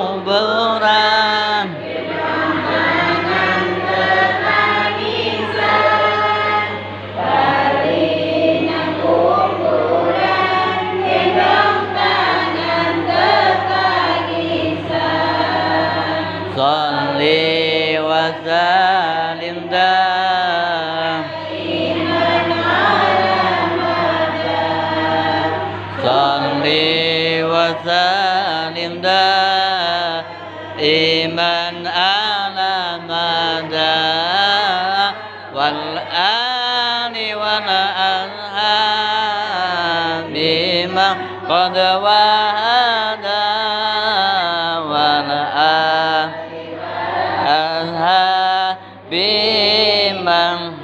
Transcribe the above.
kuburan Salli wa sallim Salli wa sallim iman ala mada wal ali wal azhabi ma qad wahada wal azhabi man